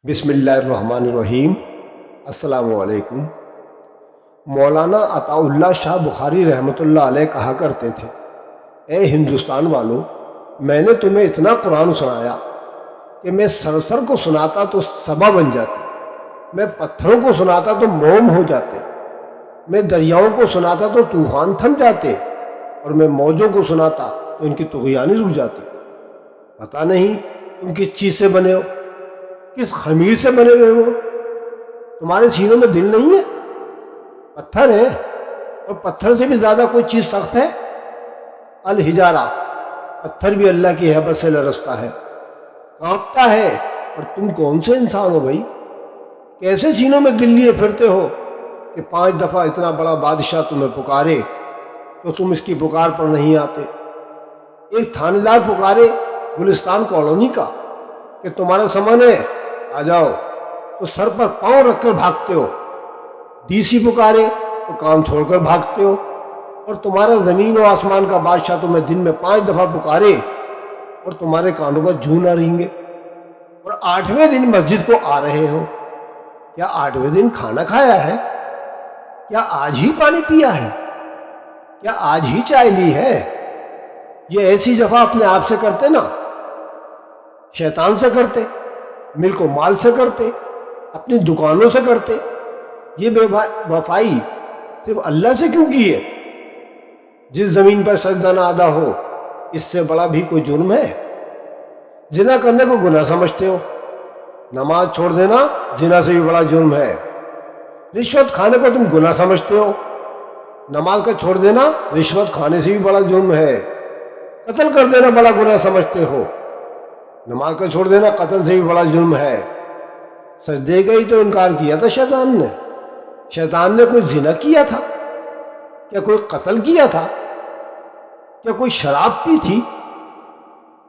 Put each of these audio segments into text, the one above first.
بسم اللہ الرحمن الرحیم۔ السلام علیکم۔ مولانا عطاء اللہ شاہ بخاری رحمۃ اللہ علیہ کہا کرتے تھے، اے ہندوستان والو، میں نے تمہیں اتنا قرآن سنایا کہ میں سرسر کو سناتا تو صبا بن جاتے، میں پتھروں کو سناتا تو موم ہو جاتے، میں دریاؤں کو سناتا تو طوفان تھم جاتے، اور میں موجوں کو سناتا تو ان کی طغیانی رک جاتی۔ پتہ نہیں تم کس چیز سے بنے ہو، کس خمیر سے بنے ہوئے ہو؟ تمہارے سینوں میں دل نہیں ہے؟ پتھر ہے، اور پتھر سے بھی زیادہ کوئی چیز سخت ہے؟ الحجارہ، پتھر بھی اللہ کی ہیبت سے لرزتا ہے، کانپتا ہے، اور تم کون سے انسان ہو بھائی؟ کیسے سینوں میں دل لیے پھرتے ہو کہ 5 دفعہ اتنا بڑا بادشاہ تمہیں پکارے تو تم اس کی پکار پر نہیں آتے؟ ایک تھانے دار پکارے گلستان کالونی کا کہ تمہارا سامان ہے، آ جاؤ، تو سر پر پاؤں رکھ کر بھاگتے ہو۔ ڈی سی پکارے تو کام چھوڑ کر بھاگتے ہو، اور تمہارا زمین و آسمان کا بادشاہ تمہیں دن میں 5 دفعہ پکارے اور تمہارے کانوں پر جوں نہ رینگے، اور 8ویں دن مسجد کو آ رہے ہو۔ کیا 8ویں دن کھانا کھایا ہے؟ کیا آج ہی پانی پیا ہے؟ کیا آج ہی چائے لی ہے؟ یہ ایسی جفا اپنے آپ سے کرتے نا، شیطان سے کرتے، ملک و مال سے کرتے، اپنی دکانوں سے کرتے۔ یہ بے وفائی صرف اللہ سے کیوں کی ہے؟ جس زمین پر سجدہ نہ ادا ہو، اس سے بڑا بھی کوئی جرم ہے؟ زنا کرنے کو گناہ سمجھتے ہو، نماز چھوڑ دینا زنا سے بھی بڑا جرم ہے۔ رشوت کھانے کو تم گناہ سمجھتے ہو، نماز کا چھوڑ دینا رشوت کھانے سے بھی بڑا جرم ہے۔ قتل کر دینا بڑا گناہ سمجھتے ہو، نماز کا چھوڑ دینا قتل سے بھی بڑا جرم ہے۔ سجدے کا ہی تو انکار کیا تھا شیطان نے۔ شیطان نے کوئی زنا کیا تھا؟ کیا کوئی قتل کیا تھا؟ کیا کوئی شراب پی تھی؟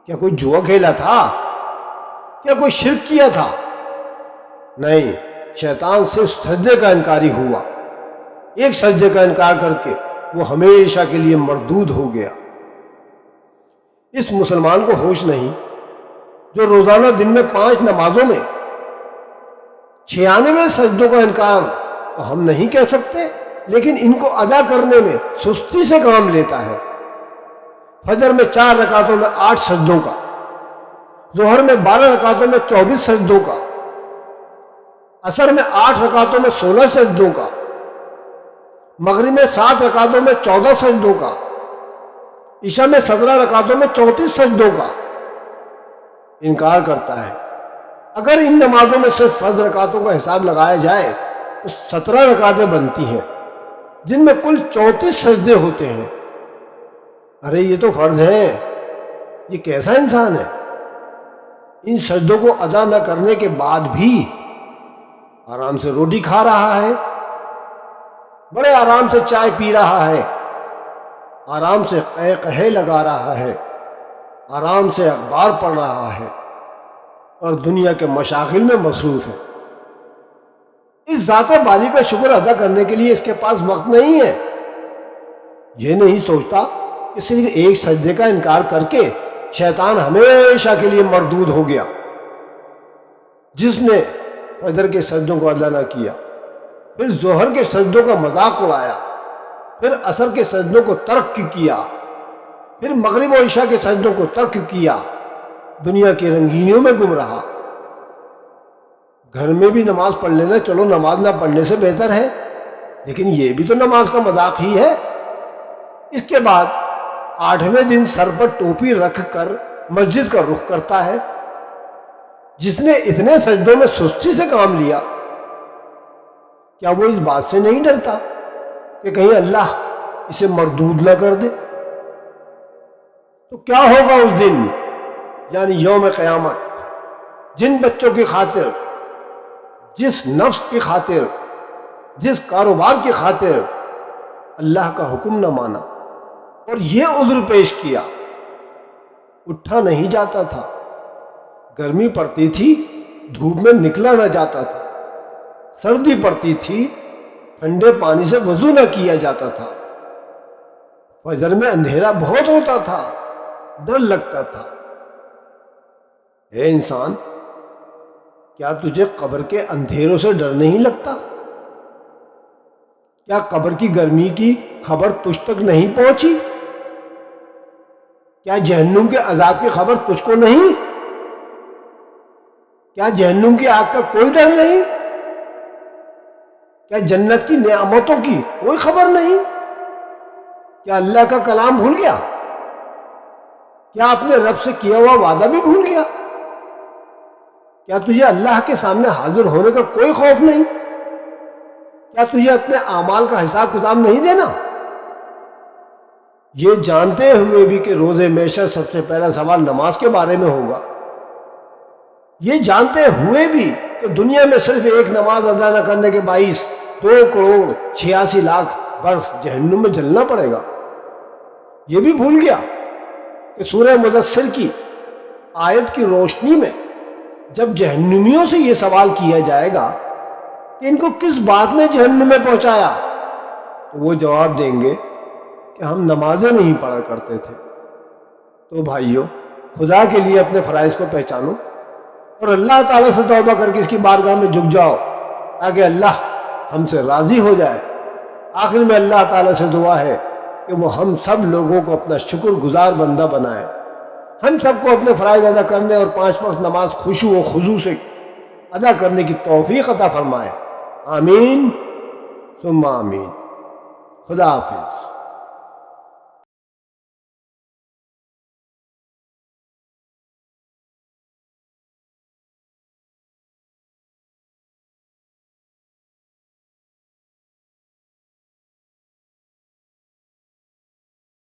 کیا کوئی جوا کھیلا تھا؟ کیا کوئی شرک کیا تھا؟ نہیں، شیطان صرف سجدے کا انکاری ہوا۔ ایک سجدے کا انکار کر کے وہ ہمیشہ کے لیے مردود ہو گیا۔ اس مسلمان کو ہوش نہیں جو روزانہ دن میں 5 نمازوں میں 96 سجدوں کا انکار تو ہم نہیں کہہ سکتے، لیکن ان کو ادا کرنے میں سستی سے کام لیتا ہے۔ فجر میں 4 رکعتوں میں 8 سجدوں کا، ظہر میں 12 رکعتوں میں 24 سجدوں کا، عصر میں 8 رکعتوں میں 16 سجدوں کا، مغرب میں 7 رکعتوں میں 14 سجدوں کا، عشاء میں 17 رکعتوں میں 34 سجدوں کا انکار کرتا ہے۔ اگر ان نمازوں میں صرف فرض رکعتوں کا حساب لگایا جائے تو 17 رکعتیں بنتی ہیں، جن میں کل 34 سجدے ہوتے ہیں۔ ارے یہ تو فرض ہیں، یہ کیسا انسان ہے؟ ان سجدوں کو ادا نہ کرنے کے بعد بھی آرام سے روٹی کھا رہا ہے، بڑے آرام سے چائے پی رہا ہے، آرام سے قہقہے لگا رہا ہے، آرام سے اخبار پڑھ رہا ہے، اور دنیا کے مشاغل میں مصروف ہے۔ اس ذات باری کا شکر ادا کرنے کے لیے اس کے پاس وقت نہیں ہے۔ یہ نہیں سوچتا کہ صرف ایک سجدے کا انکار کر کے شیطان ہمیشہ کے لیے مردود ہو گیا۔ جس نے فجر کے سجدوں کو ادا نہ کیا، پھر ظہر کے سجدوں کا مذاق اڑایا، پھر عصر کے سجدوں کو ترک کیا، پھر مغرب و عشاء کے سجدوں کو ترک کیا، دنیا کی رنگینیوں میں گم رہا۔ گھر میں بھی نماز پڑھ لینا چلو نماز نہ پڑھنے سے بہتر ہے، لیکن یہ بھی تو نماز کا مذاق ہی ہے۔ اس کے بعد 8ویں دن سر پر ٹوپی رکھ کر مسجد کا رخ کرتا ہے۔ جس نے اتنے سجدوں میں سستی سے کام لیا، کیا وہ اس بات سے نہیں ڈرتا کہ کہیں اللہ اسے مردود نہ کر دے؟ تو کیا ہوگا اس دن، یعنی یوم قیامت، جن بچوں کی خاطر، جس نفس کی خاطر، جس کاروبار کی خاطر اللہ کا حکم نہ مانا اور یہ عذر پیش کیا، اٹھا نہیں جاتا تھا، گرمی پڑتی تھی دھوپ میں نکلا نہ جاتا تھا، سردی پڑتی تھی ٹھنڈے پانی سے وضو نہ کیا جاتا تھا، فجر میں اندھیرا بہت ہوتا تھا، ڈر لگتا تھا۔ اے انسان، کیا تجھے قبر کے اندھیروں سے ڈر نہیں لگتا؟ کیا قبر کی گرمی کی خبر تجھ تک نہیں پہنچی؟ کیا جہنم کے عذاب کی خبر تجھ کو نہیں؟ کیا جہنم کی آگ کا کوئی ڈر نہیں؟ کیا جنت کی نعمتوں کی کوئی خبر نہیں؟ کیا اللہ کا کلام بھول گیا؟ کیا اپنے رب سے کیا ہوا وعدہ بھی بھول گیا؟ کیا تجھے اللہ کے سامنے حاضر ہونے کا کوئی خوف نہیں؟ کیا تجھے اپنے اعمال کا حساب کتاب نہیں دینا؟ یہ جانتے ہوئے بھی کہ روز محشر سب سے پہلا سوال نماز کے بارے میں ہوگا، یہ جانتے ہوئے بھی کہ دنیا میں صرف ایک نماز ادا نہ کرنے کے باعث 2,86,00,000 برس جہنم میں جلنا پڑے گا، یہ بھی بھول گیا کہ سورہ مدثر کی آیت کی روشنی میں جب جہنمیوں سے یہ سوال کیا جائے گا کہ ان کو کس بات نے جہنم میں پہنچایا، تو وہ جواب دیں گے کہ ہم نمازیں نہیں پڑھا کرتے تھے۔ تو بھائیو، خدا کے لیے اپنے فرائض کو پہچانو اور اللہ تعالیٰ سے توبہ کر کے اس کی بارگاہ میں جھک جاؤ تاکہ اللہ ہم سے راضی ہو جائے۔ آخر میں اللہ تعالیٰ سے دعا ہے کہ وہ ہم سب لوگوں کو اپنا شکر گزار بندہ بنائے، ہم سب کو اپنے فرائض ادا کرنے اور 5 وقت نماز خشوع و خضوع سے ادا کرنے کی توفیق عطا فرمائے۔ آمین ثم آمین۔ خدا حافظ۔